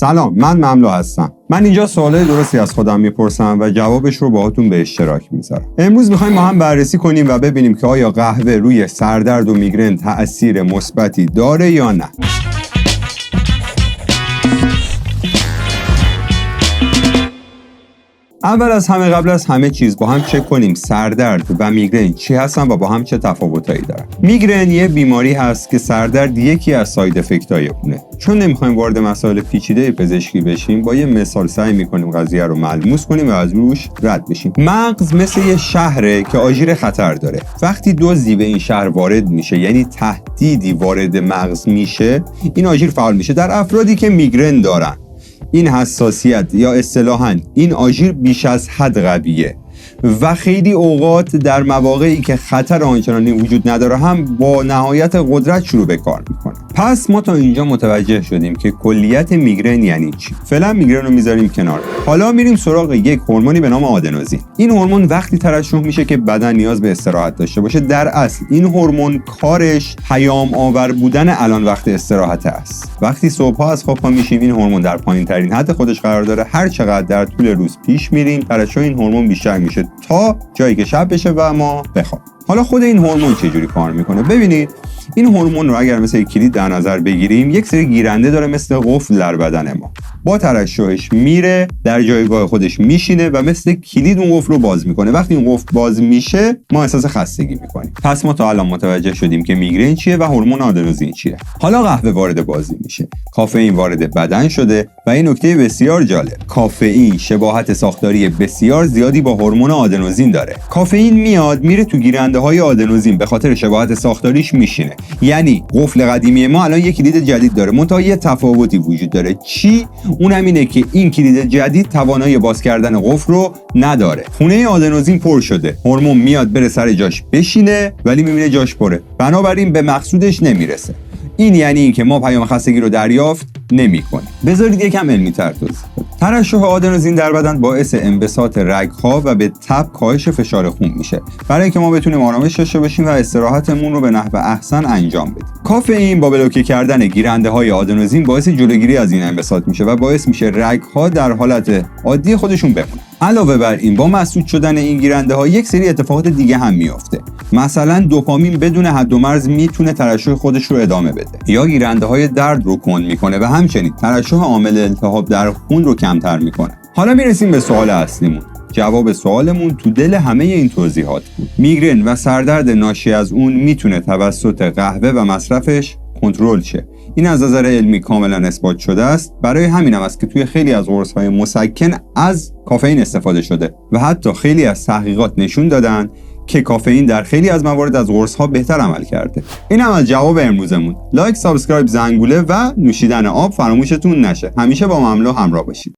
سلام، من مملو هستم. من اینجا سوالای درستی از خودم میپرسم و جوابش رو باهاتون به اشتراک میذارم. امروز میخوایم با هم بررسی کنیم و ببینیم که آیا قهوه روی سردرد و میگرن تأثیر مثبتی داره یا نه. اول از همه، قبل از همه چیز با هم چک کنیم سردرد و میگرن چی هستن و با هم چه تفاوتایی دارن. میگرن یه بیماری هست که سردرد یکی از ساید افکت‌های اونه. چون نمیخوایم وارد مسائل پیچیده پزشکی بشیم، با یه مثال سعی میکنیم قضیه رو ملموس کنیم و از روش رد بشیم. مغز مثل یه شهره که آژیر خطر داره. وقتی دزدی به این شهر وارد میشه، یعنی تهدیدی وارد مغز میشه، این آژیر فعال میشه. در افرادی که میگرن دارن، این حساسیت یا اصطلاحاً این آژیر بیش از حد قویه و خیلی اوقات در مواقعی که خطر آنچنانی وجود نداره هم با نهایت قدرت شروع به کار میکنه. پس ما تا اینجا متوجه شدیم که کلیت میگرن یعنی چی. فعلا میگرن رو میذاریم کنار. حالا میریم سراغ یک هورمونی به نام آدنوزین. این هورمون وقتی ترشح میشه که بدن نیاز به استراحت داشته باشه. در اصل این هورمون کارش پیام آور بودن الان وقت استراحت است. وقتی صبح‌ها از خواب پا میشیم، این هورمون در پایین‌ترین حد خودش قرار داره. هر چقدر در طول روز پیش میریم، ترشح این هورمون بیشتر میشه تا جایی که شب بشه و ما بخوابیم. حالا خود این هورمون چجوری کار میکنه؟ ببینید، این هورمون رو اگر مثل کلید در نظر بگیریم، یک سری گیرنده داره مثل قفل در بدن ما. با ترشحش میره در جایگاه خودش میشینه و مثل کلید اون قفل رو باز میکنه. وقتی اون قفل باز میشه، ما احساس خستگی میکنیم. پس ما تا الان متوجه شدیم که میگرن چیه و هورمون آدنوزین چیه. حالا قهوه وارد بازی میشه. کافئین وارد بدن شده و این نکته بسیار جالب. کافئین شباهت ساختاری بسیار زیادی با هورمون آدنوزین داره. کافئین میاد میره تو گیرنده های آدنوزین، به خاطر شباهت ساختاریش میشینه. یعنی قفل قدیمی ما الان یک کلید جدید داره، منتها یه تفاوتی وجود داره. چی؟ اونم اینه که این کلید جدید توانایی باز کردن قفل رو نداره. خونه آدنوزین پر شده. هورمون میاد بره سر جاش بشینه، ولی میبینه جاش پره. بنابراین به مقصودش نمیرسه. این یعنی اینکه ما پیام خستگی رو دریافت نمی‌کنیم. بذارید یکم علمی‌تر توضیح بدم. ترشح آدنوزین در بدن باعث انبساط رگ‌ها و به تب کاهش فشار خون میشه، برای اینکه ما بتونیم آرامش داشته باشیم و استراحتمون رو به نحو احسن انجام بدیم. کافئین با بلوکه کردن گیرنده‌های آدنوزین باعث جلوگیری از این انبساط میشه و باعث میشه رگ‌ها در حالت عادی خودشون بمونن. علاوه بر این، با مسدود شدن این گیرنده‌ها یک سری اتفاقات دیگه هم میفته. مثلا دوپامین بدون حد و مرز میتونه ترشح خودش رو ادامه بده، یا گیرنده‌های درد رو کند میکنه و همچنین ترشح عامل التهاب در خون رو کمتر میکنه. حالا میرسیم به سوال اصلیمون. جواب سوالمون تو دل همه این توضیحات بود. میگرن و سردرد ناشی از اون میتونه توسط قهوه و مصرفش کنترل شه. این از نظر علمی کاملا اثبات شده است. برای همین هم است که توی خیلی از قرص‌های مسکن از کافئین استفاده شده و حتی خیلی از تحقیقات نشون دادن که کافئین در خیلی از موارد از قرص‌ها بهتر عمل کرده. این هم از جواب امروزمون. لایک، سابسکرایب، زنگوله و نوشیدن آب فراموشتون نشه. همیشه با مملو همراه باشید.